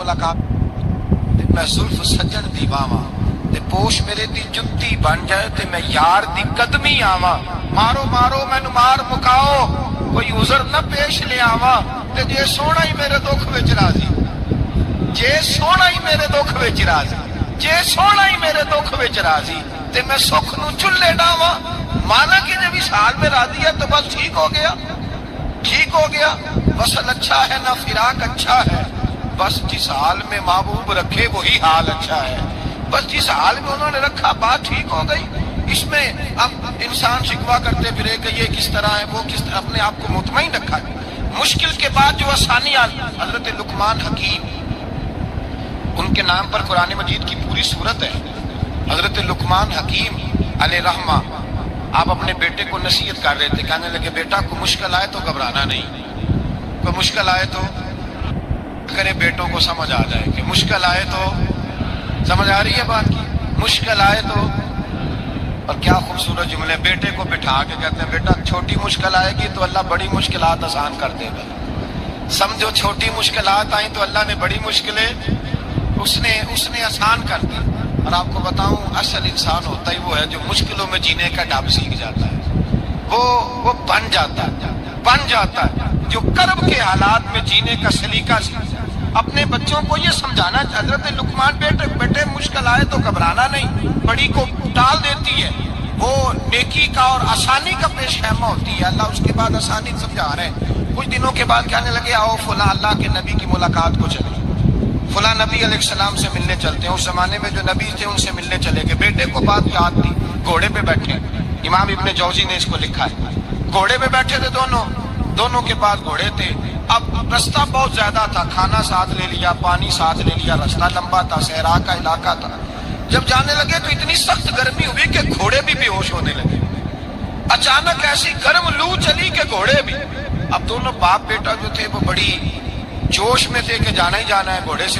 मुलाकात ते मैं जुल्फ सज्जन दी बावां ते पोश मेरे दी जुत्ती बन जाए ते मैं यार दी कदमी आवां। मारो मारो मैनू मार मुकाओ कोई उज़र न पेश ले आवां। ते जे सोना ही मेरे दुख विच राजी, जे सोना ही मेरे दुख विच राजी, जे सोना ही मेरे दुख विच राजी ते मैं सुख नू चुल्ले डावां। माना कि जब इस हाल में राजी है तो बस ठीक हो गया, ठीक हो गया। वसल अच्छा है ना फिराक अच्छा है, बस जिस हाल में महबूब रखे वही हाल अच्छा है। बस जिस हाल में उन्होंने रखा बात ठीक हो गई। इसमें अब इंसान शिकवा करते फिरे कि ये किस तरह है, वो किस तरह, अपने आप को मुतमईन रखा है। मुश्किल के बाद जो आसानी आई, हजरत लुकमान हकीम, उनके नाम पर कुरान मजीद की पूरी सूरत है। हजरत लुकमान हकीम अलैहि रहमा आप अपने बेटे को नसीहत कर रहे थे। कहने लगे बेटा को मुश्किल आए तो घबराना नहीं, कोई मुश्किल आए तो करे बेटों को समझ आ जाए कि मुश्किल आए तो, समझ आ रही है बात की, मुश्किल आए तो। और क्या खूबसूरत जुमले, बेटे को बिठा के कहते हैं बेटा छोटी मुश्किल आएगी तो अल्लाह बड़ी मुश्किलात आसान कर देगा। समझो छोटी मुश्किलात आई तो अल्लाह ने बड़ी मुश्किलें उसने आसान कर दी। और आपको बताऊं असल इंसान होता ही वो है जो मुश्किलों में जीने का ढाब सीख जाता है, वो बन जाता है जो कर्ब के हालात में जीने का सलीका सीख। अपने बच्चों को ये समझाना, हजरत लुकमान बेटे मुश्किल आए तो घबराना नहीं, बड़ी को टाल देती है, वो नेकी का और आसानी का पेश खैमा होती है। अल्लाह उसके बाद आसानी समझा रहे हैं। कुछ दिनों के बाद कहने लगे आओ फुला अल्लाह के नबी की मुलाकात को चले, फुला नबी अलैहिस्सलाम से मिलने चलते हैं। उस जमाने में जो नबी थे उनसे मिलने चले गए। बेटे को बात याद थी, घोड़े पे बैठे, इमाम इब्ने जौजी ने इसको लिखा है, घोड़े पे बैठे थे दोनों के पास घोड़े थे। अब रास्ता बहुत ज्यादा था, खाना साथ ले लिया, पानी साथ ले लिया, रास्ता लंबा था, सहरा का इलाका था। जब जाने लगे तो इतनी सख्त गर्मी हुई कि घोड़े भी बेहोश होने लगे। अचानक ऐसी गर्म लू चली कि घोड़े भी। अब दोनों बाप बेटा जो थे वो बड़ी जोश में थे कि जाना ही जाना है। घोड़े से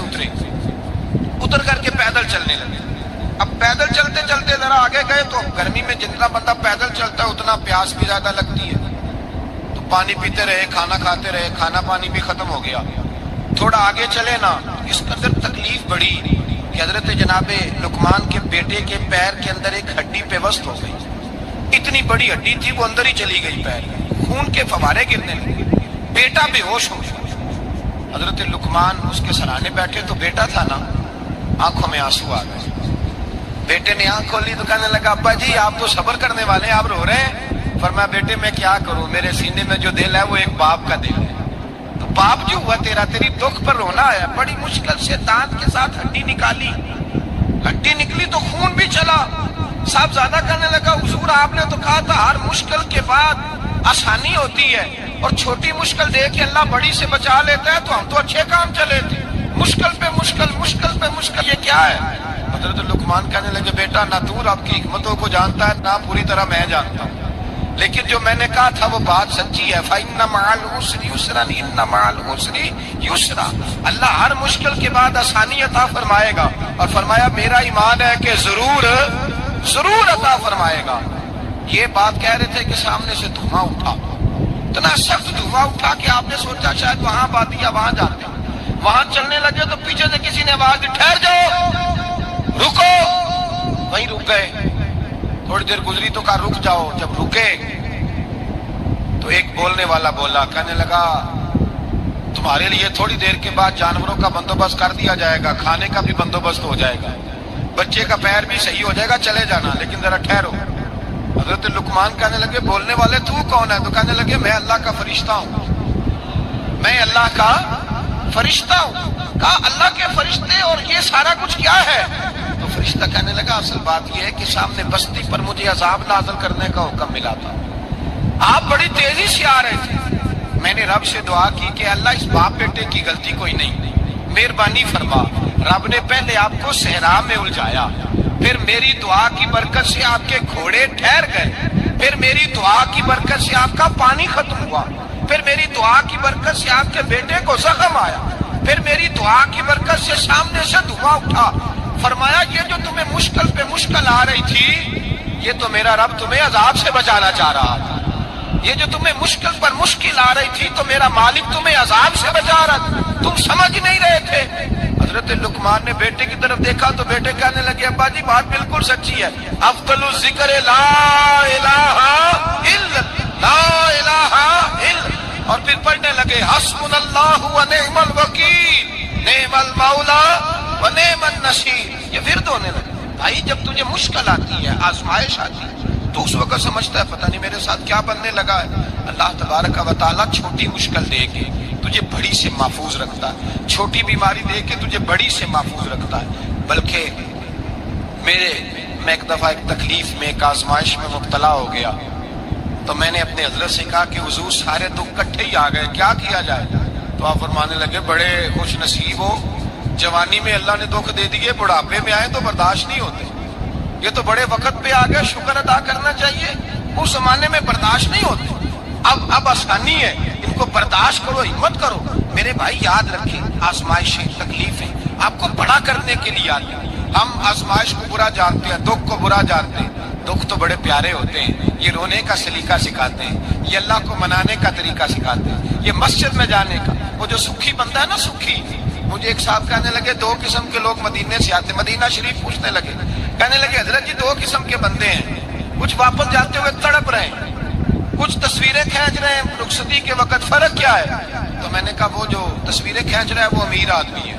उतर करके पैदल चलने लगे। अब पैदल चलते चलते जरा आगे गए तो गर्मी में जितना बंदा पैदल चलता है उतना प्यास भी ज्यादा लगती है, तो पानी पीते रहे, खाना खाते रहे, खाना पानी भी खत्म हो गया। थोड़ा आगे चले ना, इस कदर तकलीफ बढ़ी कि हजरत जनाबे लुकमान के बेटे के पैर के अंदर एक हड्डी पेवस्त हो गई। इतनी बड़ी हड्डी थी वो अंदर ही चली गई पैर, खून के फवारे गिरने लगे, बेटा बेहोश हो गया। हजरत लुकमान उसके सराहने बैठे तो बेटा था ना, आंखों में आंसू आ गए। बेटे ने आंख खोली तो कहने लगा अब्बा जी आप तो सब्र करने वाले हैं, आप रो रहे हैं। फरमाया बेटे मैं क्या करूं, मेरे सीने में जो दिल है वो एक बाप का दिल है। तो बाप जो हुआ तेरा, तेरी दुख पर रोना आया। बड़ी मुश्किल से दांत के साथ हड्डी निकाली, हड्डी निकली तो खून भी चला। साहब ज्यादा कहने लगा हुजूर आपने तो कहा था हर मुश्किल के बाद आसानी होती है, और छोटी मुश्किल देख के अल्लाह बड़ी से बचा लेता है, तो हम तो अच्छे काम चले थे, मुश्किल पे मुश्किल, मुश्किल पे मुश्किल, ये क्या है। हजरत लुकमान कहने लगे बेटा ना तू रब की हिकमतों को जानता है ना पूरी तरह मैं जानता हूँ, लेकिन जो मैंने कहा था वो बात सच्ची है। फइन्ना मअल उस्रि युस्रन, इन्ना मअल उस्रि युस्रा। अल्लाह हर मुश्किल के बाद आसानी अता फरमाएगा, और फरमाया मेरा ईमान है कि जरूर अता फरमाएगा। ये बात कह रहे थे कि सामने से धुआं उठा, इतना सख्त धुआं उठा कि आपने सोचा शायद वहां बादिया वहां जाते। वहां चलने लगे तो पीछे से किसी ने आवाज दी ठहर जाओ, रुको। वहीं रुक गए। थोड़ी देर गुजरी तो कहा रुक जाओ। जब रुके तो एक बोलने वाला बोला, कहने लगा तुम्हारे लिए थोड़ी देर के बाद जानवरों का बंदोबस्त कर दिया जाएगा, खाने का भी बंदोबस्त हो जाएगा, बच्चे का पैर भी सही हो जाएगा, चले जाना, लेकिन जरा ठहरो। हजरत लुकमान कहने लगे बोलने वाले तू कौन है। तो कहने लगे मैं अल्लाह का फरिश्ता हूँ, मैं अल्लाह का फरिश्ता हूँ। कहा अल्लाह के फरिश्ते और ये सारा कुछ क्या है। तो फरिश्ता कहने लगा असल बात यह है कि सामने बस्ती पर मुझे अजाब नाज़िल करने का हुक्म मिला था, आप बड़ी तेजी से आ रहे थे। मैंने रब से दुआ की कि अल्लाह इस बाप बेटे की गलती कोई नहीं, मेहरबानी फरमा। रब ने पहले आपको सहरा में उलझाया, फिर मेरी दुआ की बरकत से आपके घोड़े ठहर गए, फिर मेरी दुआ की बरकत से आपका पानी खत्म हुआ, फिर मेरी दुआ की बरकत से आपके बेटे को जख्म आया, फिर मेरी दुआ की बरकत से सामने से धुआं उठा। फरमाया ये जो तुम्हें मुश्किल पे मुश्किल आ रही थी, ये तो मेरा रब तुम्हें अजाब से बचाना चाह रहा था। ये जो तुम्हें मुश्किल पर मुश्किल आ रही थी तो मेरा मालिक तुम्हें अजाब से बचा रहा था, तुम समझ नहीं रहे थे। طرف دیکھا تو بیٹے کہنے لگے ابا جی بات بالکل سچی ہے، افضل الذکر لا الہ الا لا الہ الا، اور پھر پڑھنے لگے حسبنا اللہ و نعم الوکیل نعم المولا و نعم النصیر، یہ ورد ہونے لگے۔ بھائی جب تجھے مشکل آتی ہے، آزمائش آتی ہے، تو اس وقت سمجھتا ہے پتہ نہیں میرے ساتھ کیا بننے لگا ہے۔ اللہ تبارک و تعالیٰ چھوٹی مشکل دے کے تجھے بڑی سے محفوظ رکھتا ہے، چھوٹی بیماری دے کے تجھے بڑی سے محفوظ رکھتا ہے۔ بلکہ میں ایک دفعہ ایک تکلیف میں، ایک آزمائش میں مبتلا ہو گیا، تو میں نے اپنے حضرت سے کہا کہ حضور سارے دکھ کٹھے ہی آ گئے، کیا کیا جائے؟ تو آپ فرمانے لگے بڑے خوش نصیب ہو، جوانی میں اللہ نے دکھ دے دیے، بڑھاپے میں آئے تو برداشت نہیں ہوتے، یہ تو بڑے وقت پہ آ گئے، شکر ادا کرنا چاہیے، اس زمانے میں برداشت نہیں ہوتے، اب آسانی ہے، ان کو برداشت کرو، ہمت کرو۔ میرے بھائی یاد رکھیں، آزمائشیں، تکلیفیں آپ کو بڑا کرنے کے لیے آتی ہیں۔ ہم آزمائش کو برا جانتے ہیں، دکھ کو برا جانتے ہیں، دکھ تو بڑے پیارے ہوتے ہیں، یہ رونے کا سلیقہ سکھاتے ہیں، یہ اللہ کو منانے کا طریقہ سکھاتے ہیں، یہ مسجد میں جانے کا۔ وہ جو سکھی بندہ ہے نا، سکھی، مجھے ایک صاحب کہنے لگے دو قسم کے لوگ مدینے سے آتے، مدینہ شریف پوچھنے لگے، کہنے لگے حضرت جی دو قسم کے بندے ہیں، کچھ واپس جاتے ہوئے تڑپ رہے ہیں، کچھ تصویریں کھینچ رہے ہیں رخصتی کے وقت، فرق کیا ہے؟ تو میں نے کہا وہ جو تصویریں کھینچ رہا ہے وہ امیر آدمی ہے،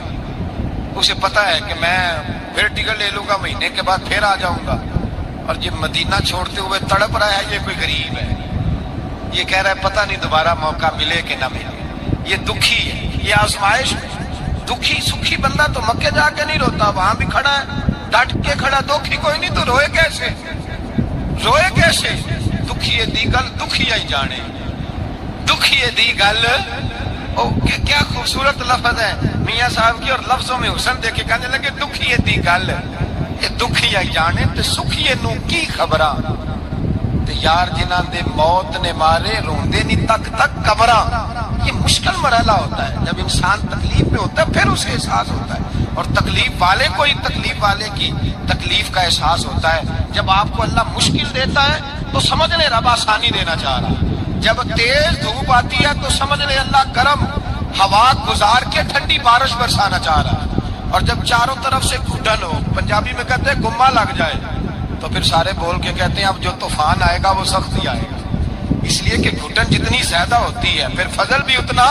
اسے پتا ہے کہ میں پھر ٹکٹ لے لوں گا، مہینے کے بعد پھر آ جاؤں گا، اور یہ مدینہ چھوڑتے ہوئے تڑپ رہا ہے، یہ کوئی غریب ہے، یہ کہہ رہا ہے پتہ نہیں دوبارہ موقع ملے کہ نہ ملے، یہ دکھی ہے، یہ آزمائش ہے۔ دکھی سکھی بندہ تو مکے جا کے نہیں روتا، وہاں بھی کھڑا ہے، ڈٹ کے کھڑا، دکھی کوئی نہیں تو روئے کیسے؟ روئے کیسے؟ دکھیے دی گل دکھیا ہی جانے، دکھیے دی گل، کیا خوبصورت لفظ ہے میاں صاحب کی، اور لفظوں میں حسن دیکھے کہنے لگے دکھیے دی گل، یہ دکھیا ہی جانے تے سکھیے نو کی خبراں، تے یار جنہاں دے موت نے مارے روندے نہیں تک تک قبراں۔ یہ مشکل مرحلہ ہوتا ہے، جب انسان تکلیف میں ہوتا ہے پھر اسے احساس ہوتا ہے، اور تکلیف والے کو ہی تکلیف والے کی تکلیف کا احساس ہوتا ہے۔ جب آپ کو اللہ مشکل دیتا ہے تو سمجھ لیں رب آسانی دینا چاہ رہا ہے، جب تیز دھوپ آتی ہے تو سمجھ لیں اللہ گرم ہوا گزار کے ٹھنڈی بارش برسانا چاہ رہا ہے، اور جب چاروں طرف سے گھٹن ہو، پنجابی میں کہتے ہیں گما لگ جائے، تو پھر سارے بول کے کہتے ہیں اب جو طوفان آئے گا وہ سخت ہی آئے گا، اس لیے کہ گھٹن جتنی زیادہ ہوتی ہے پھر فضل بھی اتنا۔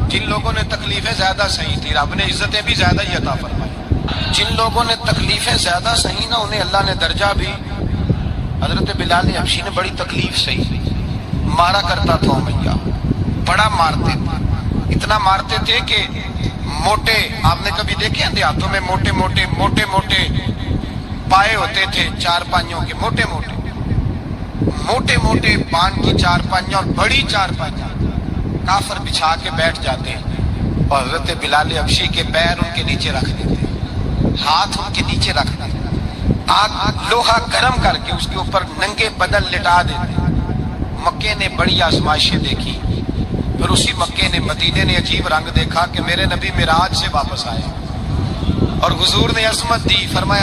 جن لوگوں نے تکلیفیں زیادہ سہی تھی رب نے عزتیں بھی زیادہ ہی عطا فرمائی، جن لوگوں نے تکلیفیں زیادہ سہی نہ انہیں اللہ نے درجہ بھی۔ حضرت بلال حبشی نے بڑی تکلیف سہی، مارا کرتا تھا میاں، بڑا مارتے تھے، اتنا مارتے تھے کہ موٹے، آپ نے کبھی دیکھے ہیں دیہاتوں میں موٹے موٹے موٹے موٹے پائے ہوتے تھے، چار پائیوں کے، موٹے موٹے موٹے موٹے پان کی چار پائیاں اور بڑی چار پائیاں کافر بچھا کے بیٹھ جاتے ہیں، اور حضرت بلال حبشی کے پیر ان کے نیچے رکھ دیتے، ہاتھ ان کے نیچے رکھ دیتے، آگ لوہا گرم کر کے اس کے اوپر ننگے بدن لٹا دیتے۔ مکے نے بڑی آزمائشیں دیکھی، پھر اسی مکے نے، مدینے نے عجیب رنگ دیکھا کہ میرے نبی معراج سے واپس آئے، اور حضور نے عظمت دی، فرمایا